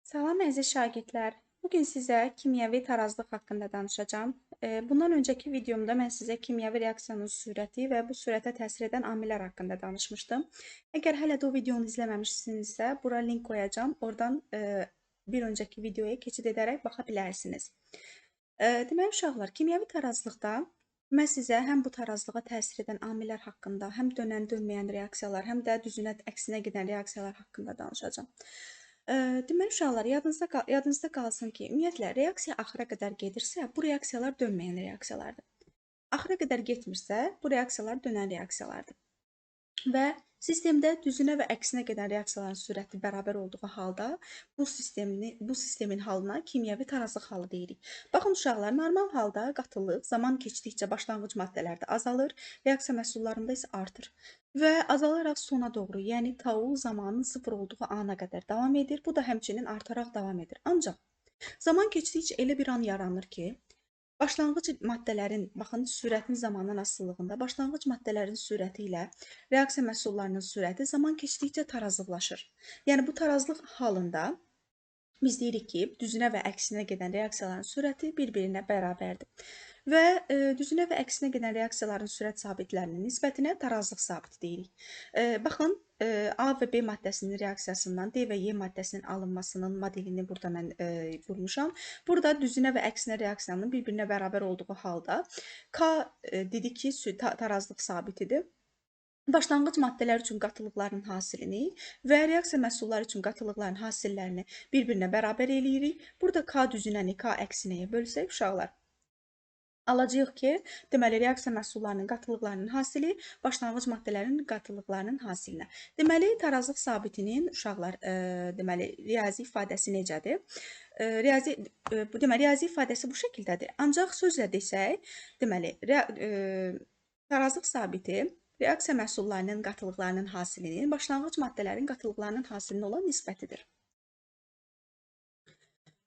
Salam əziz şagirdlər. Bugün sizə kimyəvi tarazlıq haqqında danışacağam. Bundan öncəki videomda mən sizə kimyəvi reaksiyanın sürəti və bu sürətə təsir edən amillər haqqında danışmışdım. Əgər hələ də o videonu izləməmişsinizsə, bura link qoyacağam. Oradan bir öncəki videoya keçid edərək baxa bilərsiniz. Deməli uşaqlar, kimyəvi tarazlıqda mən sizə həm bu tarazlığa təsir edən amillər haqqında, həm dönən, dönməyən reaksiyalar, həm də düzünə, əksinə gedən reaksiyalar haqqında danışacağam. Deməli uşaqlar, yadınızda qalsın ki, ümumiyyətlə reaksiya axıra qədər gedirsə, bu reaksiyalar dönməyən reaksiyalardır. Axıra qədər getmirsə, bu reaksiyalar dönən reaksiyalardır. Və sistemdə düzünə və əksinə gedən reaksiyaların sürəti bərabər olduğu halda bu sistemin halına kimyəvi tarazlıq halı deyirik. Baxın uşaqlar, normal halda qatılıq zaman keçdikcə başlanğıc maddələrdə azalır, reaksiya məhsullarında isə artır. Və azalaraq sona doğru, yəni tau zamanın sıfır olduğu ana qədər davam edir. Bu da həmçinin artaraq davam edir. Ancaq zaman keçdikcə elə bir an yaranır ki, başlanğıc maddələrin, baxın, sürətin zamandan asılılığında başlanğıc maddələrin sürəti ilə reaksiya məhsullarının sürəti zaman keçdikcə tarazlıqlaşır. Yəni bu tarazlıq halında biz deyirik ki, düzünə və əksinə gedən reaksiyaların sürəti bir-birinə bərabərdir. Və düzünə və əksinə gedən reaksiyaların sürət sabitlərinin nisbətinə tarazlıq sabiti deyirik. Baxın, A və B maddəsinin reaksiyasından D və Y maddəsinin alınmasının modelini burada mən qurmuşam. Burada düzünə və əksinə reaksiyanın bir-birinə bərabər olduğu halda K dedik ki, tarazlıq sabitidir. Başlanğıc maddələr üçün qatılıqların hasilini və reaksiya məhsulları üçün qatılıqların hasillərini bir-birinə bərabər eləyirik. Burada K düzünəni K əksinəyə bölsək uşaqlar, alacağıq ki, deməli, reaksiya məhsullarının qatılıqlarının hasili başlanğıc maddələrin qatılıqlarının hasilinə. Deməli, tarazlıq sabitinin uşaqlar, deməli, riyazi ifadəsi necədir? Riyazi ifadəsi bu şəkildədir. Ancaq sözlə desək, deməli, tarazlıq sabiti reaksiya məhsullarının qatılıqlarının hasilinin başlanğıc maddələrin qatılıqlarının hasilinə olan nisbətidir.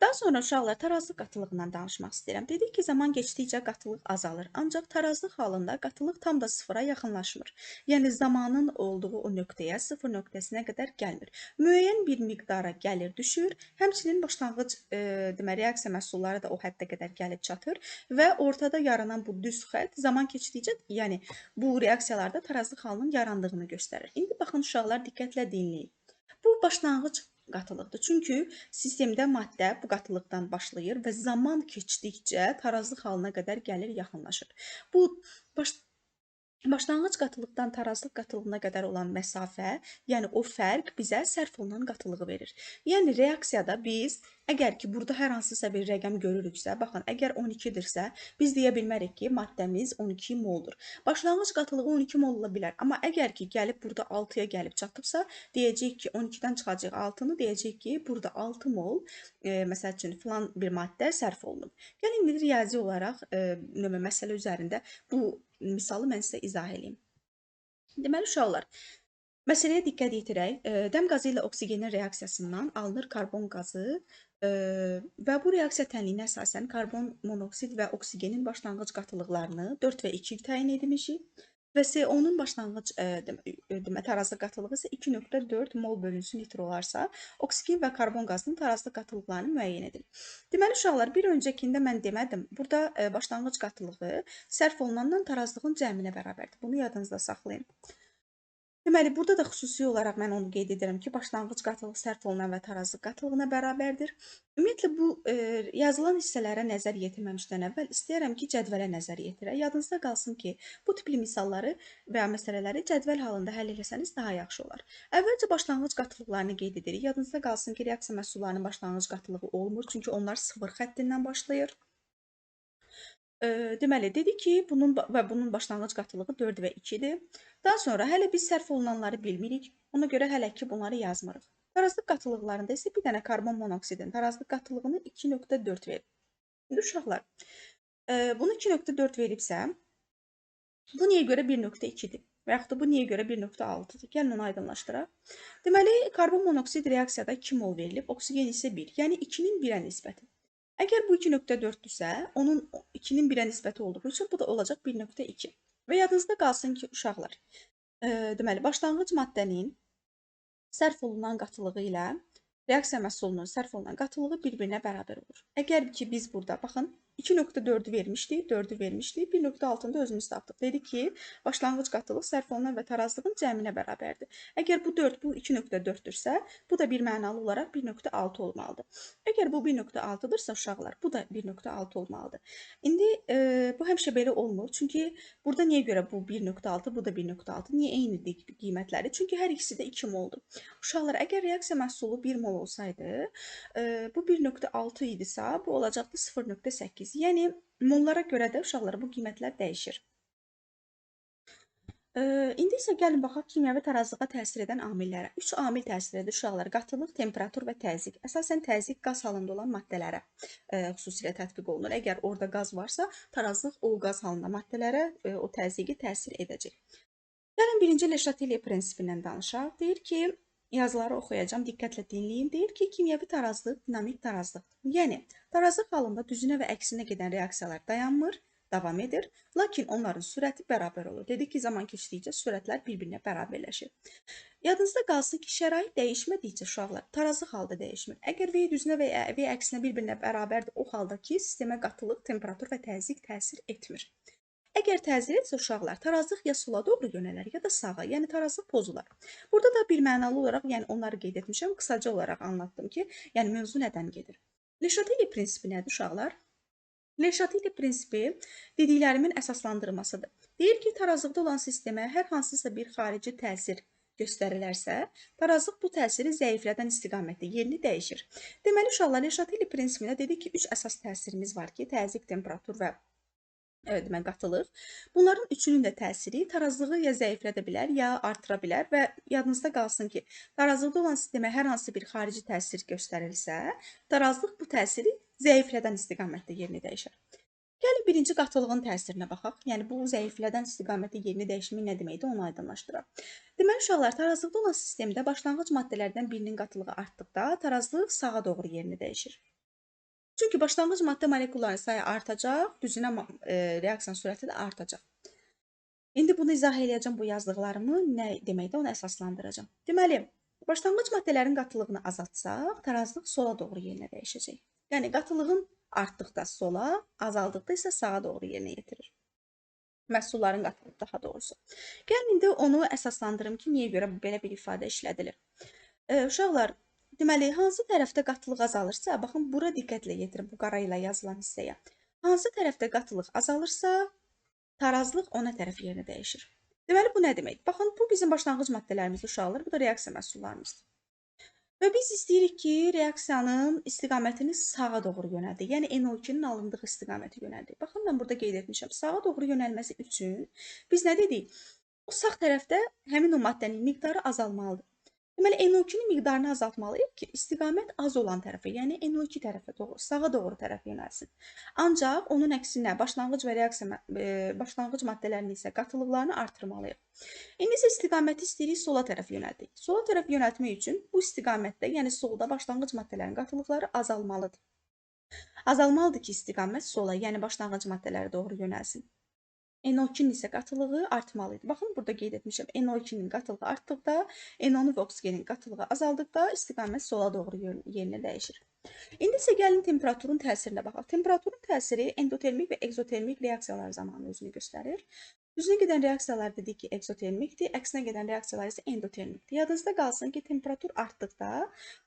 Daha sonra uşaqlar tarazlıq qatılığından danışmaq istəyirəm. Dedik ki, zaman keçdikcə qatılıq azalır. Ancaq tarazlıq halında qatılıq tam da sıfıra yaxınlaşmır. Yəni zamanın olduğu o nöqtəyə, sıfır nöqtəsinə qədər gəlmir. Müəyyən bir miqdara gəlir, düşür. Həmçinin başlanğıc deməli reaksiya məhsulları da o həddə qədər gəlib çatır və ortada yaranan bu düz xətt zaman keçdikcə, yəni bu reaksiyalarda tarazlıq halının yarandığını göstərir. İndi baxın uşaqlar, diqqətlə dinləyin. Bu başlanğıc qatılıqdır. Çünki sistemdə maddə bu qatılıqdan başlayır və zaman keçdikcə tarazlıq halına qədər gəlir, yaxınlaşır. Bu başlanğıc qatılıqdan tarazlıq qatılığına qədər olan məsafə, yəni o fərq bizə sərf olunan qatılığı verir. Yəni reaksiyada biz, əgər ki, burada hər hansısa bir rəqəm görürüksə, baxın, əgər 12-dirsə, biz deyə bilmərik ki, maddəmiz 12 moldur. Başlanğıc qatılığı 12 mol ola bilər, amma əgər ki, gəlib burada 6-ya gəlib çatıbsa, deyəcəyik ki, 12-dən çıxacaq 6-nı, deyəcəyik ki, burada 6 mol, məsəl üçün, filan bir maddə sərf olunub. Gəlin, indi riyazi olaraq məsələ üzərində bu misalı mən sizə izah edeyim. Deməli, uşaqlar, məsələyə diqqət yetirək. Dəm qazı ilə oksigenin reaksiyasından alınır karbon qazı və bu reaksiya tənliyinə əsasən karbon monoksid və oksigenin başlanğıc qatılıqlarını 4 və 2 təyin etmişik. Və CO-nun başlanğıc tarazlıq qatılığı isə 2,4 mol bölünsün litr olarsa, oksigen və karbon qazının tarazlıq qatılıqlarını müəyyən edin. Deməli, uşaqlar, bir öncəkində mən demədim, burada başlanğıc qatılığı sərf olunandan tarazlığın cəminə bərabərdir. Bunu yadınızda saxlayın. Deməli, burada da xüsusi olaraq mən onu qeyd edirəm ki, başlanğıc qatılıq sərf olunan və tarazlıq qatılığına bərabərdir. Ümumiyyətlə, bu yazılan hissələrə nəzər yetirməmişdən əvvəl istəyərəm ki, cədvələ nəzər yetirək. Yadınızda qalsın ki, bu tipli misalları və ya məsələləri cədvəl halında həll etsəniz daha yaxşı olar. Əvvəlcə başlanğıc qatılıqlarını qeyd edirik. Yadınızda qalsın ki, reaksiya məhsullarının başlanğıc qatılığı olmur, çünki onlar sıfır xəttindən başlayır. Deməli, dedik ki, bunun başlanğıc qatılığı 4 və 2-dir. Daha sonra hələ biz sərf olunanları bilmirik. Ona görə hələ ki, bunları yazmırıq. Tarazlıq qatılıqlarında isə bir dənə karbon monoksidin tarazlıq qatılığını 2,4 verir. İndi uşaqlar, bunu 2,4 veribsə, bu niyə görə 1,2-dir? Və yaxud da bu niyə görə 1,6-dır? Gəlin onu aydınlaşdıraq. Deməli, karbon monoksid reaksiyada 2 mol verilib, oksigen isə 1, yəni 2-nin 1-ə nisbəti. Əgər bu 2,4-dürsə, onun 2-nin 1-ə nisbəti olduğu üçün bu da olacaq 1,2. Və yadınızda qalsın ki, uşaqlar, deməli, başlanğıc maddənin sərf olunan qatılığı ilə reaksiya məhsulunun sərf olunan qatılığı bir-birinə bərabər olur. Əgər ki biz burada baxın 2.4-ü vermişdik, 4-ü vermişdik, 1.6-nı da özümüz tapdıq. Dedik ki, başlanğıc qatılıq sərf olunan və tarazlığın cəminə bərabərdir. Əgər bu 4 bu 2.4-dürsə, bu da bir mənalı olaraq 1.6 olmalıdır. Əgər bu 1.6-dırsa uşaqlar, bu da 1.6 olmalıdır. İndi bu həmişə belə olmur. Çünki burada niyə görə bu 1.6, bu da 1.6? Niyə eynidir qiymətləri? Çünki hər ikisi də 2 moldur. Uşaqlar, əgər reaksiya məhsulu 1 mol olsaydı, bu 1.6 idisə, bu olacaqdı 0.8. Yəni mollara görə də uşaqlar bu qiymətlər dəyişir. İndi isə gəlin baxaq kimyəvi tarazlığa təsir edən amillərə. 3 amil təsir edir uşaqlar: qatılıq, temperatur və təzyiq. Əsasən təzyiq qaz halında olan maddələrə xüsusilə tətbiq olunur. Əgər orada qaz varsa, tarazlıq o qaz halında maddələrə o təzyiqi təsir edəcək. Gəlin birinci Le Chatelier prinsipindən danışaq. Deyir ki, yazıları oxuyacağam, diqqətlə dinləyin. Deyir ki, kimyəvi tarazlıq dinamik tarazlıqdır. Yəni, tarazlıq halında düzünə və əksinə gedən reaksiyalar dayanmır, davam edir, lakin onların sürəti bərabər olur. Dedik ki, zaman keçdikcə sürətlər bir-birinə bərabərləşir. Yadınızda qalsın ki, şərait dəyişmədikcə uşaqlar tarazlıq halda dəyişmir. Əgər V düzünə və V əksinə bir-birinə bərabərdir, o halda ki, sistemə qatılıq, temperatur və təzyiq təsir etmir. Əgər təsir etsə uşaqlar, tarazlıq ya sola doğru yönələr, ya da sağa, yəni tarazlıq pozular. Burada da bir mənalı olaraq, yəni onları qeyd etmişəm, qısaca olaraq anlattım ki, yəni mövzu nədən gedir. Le Chatelier prinsipi nədir uşaqlar? Le Chatelier prinsipi dediklərimin əsaslandırmasıdır. Deyir ki, tarazlıqda olan sistemə hər hansısa bir xarici təsir göstərilərsə, tarazlıq bu təsiri zəiflədən istiqamətdə yerini dəyişir. Deməli, uşaqlar, Le Chatelier prinsipində dedik ki, 3 əsas təsirimiz var ki, təzyiq, temperatur və qatılıq. Bunların üçünün də təsiri tarazlığı ya zəiflədə bilər, ya artıra bilər və yadınızda qalsın ki, tarazlıqda olan sistemə hər hansı bir xarici təsir göstərilsə, tarazlıq bu təsiri zəiflədən istiqamətdə yerini dəyişər. Gəlin birinci qatılığın təsirinə baxaq. Yəni bu zəiflədən istiqamətdə yerini dəyişimi nə deməkdir, onu aydınlaşdıraq. Deməli uşaqlar, tarazlıqda olan sistemdə başlanğıc maddələrdən birinin qatılığı artdıqda tarazlıq sağa doğru yerini dəyişir. Çünki başlanğıc maddə molekullarının sayı artacaq, düzünə reaksiyanın sürəti də artacaq. İndi bunu izah edəcəm bu yazdıqlarımı nə deməkdə onu əsaslandıracağam. Deməli, başlanğıc maddələrin qatılığını azaltsaq, tarazlıq sola doğru yerinə dəyişəcək. Yəni qatılığın artdıqda sola, azaldıqda isə sağa doğru yerinə yetirir. Məhsulların qatılığı daha doğrusu. Gəlin indi onu əsaslandırım ki, niyə görə belə bir ifadə işlədilir. Uşaqlar, deməli, hansı tərəfdə qatılıq azalırsa, baxın, bura diqqətlə yetirin bu qara ilə yazılan hissəyə. Hansı tərəfdə qatılıq azalırsa, tarazlıq ona tərəf yerini dəyişir. Deməli, bu nə demək? Baxın, bu bizim başlanğıc maddələrimiz uşaqlar, bu da reaksiya məhsullarımızdır. Və biz istəyirik ki, reaksiyanın istiqamətini sağa doğru yönəldik. Yəni, NO2-nin alındığı istiqaməti yönəldik. Baxın, mən burada qeyd etmişəm. Sağa doğru yönəlməsi üçün biz nə dedik? O sağ tərəfdə həmin o maddənin miqdarı azalmalıdır. Deməli, NO2-nin miqdarını azaltmalıyıq ki, istiqamət az olan tərəfə, yəni NO2 tərəfə doğru, sağa doğru tərəf yönəlsin. Ancaq onun əksinə başlanğıc və reaksiya başlanğıc maddələrinin isə qatılıqlarını artırmalıyıq. İndi isə istiqaməti istəyirik sola tərəf yönəldik. Sola tərəf yönəltmək üçün bu istiqamətdə, yəni solda başlanğıc maddələrin qatılıqları azalmalıdır. Azalmalıdır ki, istiqamət sola, yəni başlanğıc maddələrə doğru yönəlsin. NO2-nin isə qatılığı artmalıydı. Baxın, burada qeyd etmişəm. NO2-nin qatılığı artdıqda, NO2 və oksigenin qatılığı azaldıqda istiqamət sola doğru yerinə dəyişir. İndi isə gəlin temperaturun təsirinə baxaq. Temperaturun təsiri endotermik və egzotermik reaksiyalar zamanı özünü göstərir. Düzünə gedən reaksiyalar dedik ki, egzotermikdir, əksinə gedən reaksiyalar isə endotermikdir. Yadınızda qalsın ki, temperatur artdıqda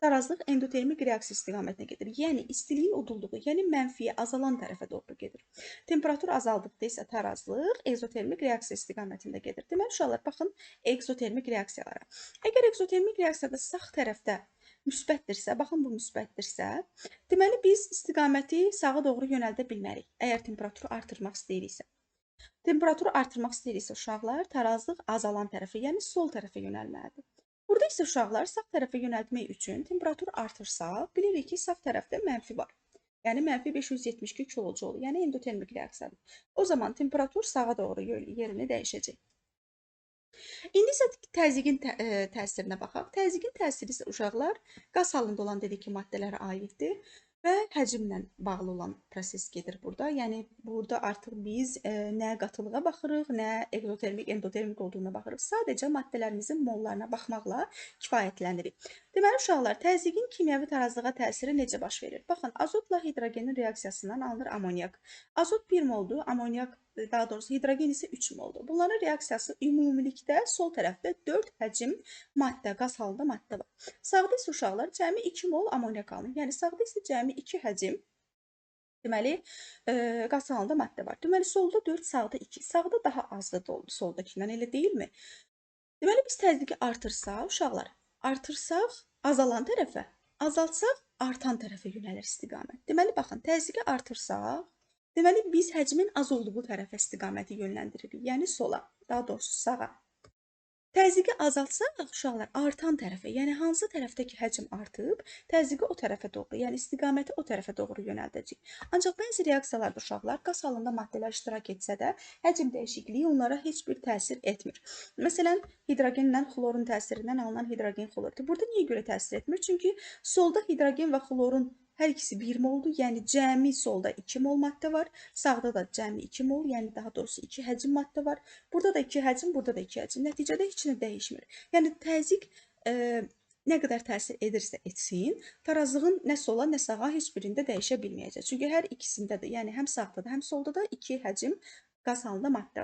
tarazlıq endotermik reaksiya istiqamətinə gedir. Yəni, istiliyin udulduğu, yəni mənfiyə azalan tərəfə doğru gedir. Temperatur azaldıqda isə tarazlıq egzotermik reaksiya istiqamətində gedir. Deməli, uşaqlar, baxın egzotermik reaksiyalara. Əgər egzotermik reaksiyada sağ tərəfdə müsbətdirsə, baxın bu müsbətdirsə, deməli biz istiqaməti sağa doğru yönəldə bilmərik, əgər temperaturu artırmaq istəyiriksə. Temperaturu artırmaq istəyiriksə uşaqlar, tarazlıq azalan tərəfə, yəni sol tərəfə yönəlməlidir. Burada isə uşaqlar sağ tərəfə yönəltmək üçün temperaturu artırsaq, bilirik ki, sağ tərəfdə mənfi var. Yəni mənfi 572 kilojoule, yəni endotermik reaksiyadır. O zaman temperatur sağa doğru yerini dəyişəcək. İndi isə təzyiqin təsirinə baxaq. Təzyiqin təsiri isə uşaqlar qaz halında olan dedik ki, maddələrə aiddir. və həcmlə bağlı olan proses gedir burada. Yəni burada artıq biz nə qatılığa baxırıq, nə ekzotermik, endotermik olduğuna baxırıq. Sadəcə maddələrimizin mollarına baxmaqla kifayətlənirik. Deməli uşaqlar, təzyiqin kimyəvi tarazlığa təsiri necə baş verir? Baxın, azotla hidrogenin reaksiyasından alınır amonyak. Azot 1 moldur, amonyak daha doğrusu hidrogen isə 3 moldur. Bunların reaksiyası ümumilikdə sol tərəfdə 4 həcm maddə, qaz halında maddə var. Sağda isə uşaqlar cəmi 2 mol amonyak alınır. Yəni sağda isə cəmi 2 həcm deməli qaz halında maddə var. Deməli solda 4, sağda 2. Sağda daha azdır soldakindən, elə deyilmi? Deməli biz təzyiqi artırsaq, uşaqlar, artırsaq azalan tərəfə, azaltsaq artan tərəfə yönəlir istiqamət. Deməli baxın, təzyiqi artırsaq, deməli biz həcmin az olduğu tərəfə istiqaməti yönləndiririk. Yəni sola, daha doğrusu sağa. Təzyiqi azaltsaq, uşaqlar, artan tərəfə, yəni hansı tərəfdəki həcm artıb, təzyiqi o tərəfə doğru, yəni istiqaməti o tərəfə doğru yönəldəcək. Ancaq bəzi reaksiyalarda uşaqlar qaz halında maddələr iştirak etsə də, həcm dəyişikliyi onlara heç bir təsir etmir. Məsələn, hidrogenlə xlorun təsirindən alınan hidrogen xlordur. Burada niyə görə təsir etmir? Çünki solda hidrogen və xlorun hər ikisi 1 moldur, yəni cəmi solda 2 mol maddə var, sağda da cəmi 2 mol, yəni daha doğrusu 2 həcm maddə var. Burada da 2 həcm, burada da 2 həcm. Nəticədə heç nə dəyişmir. Yəni təzyiq nə qədər təsir edirsə etsin, tarazlığın nə sola, nə sağa heç birində dəyişə bilməyəcək. Çünki hər ikisində də, yəni həm sağda da, həm solda da 2 həcm qaz halında maddə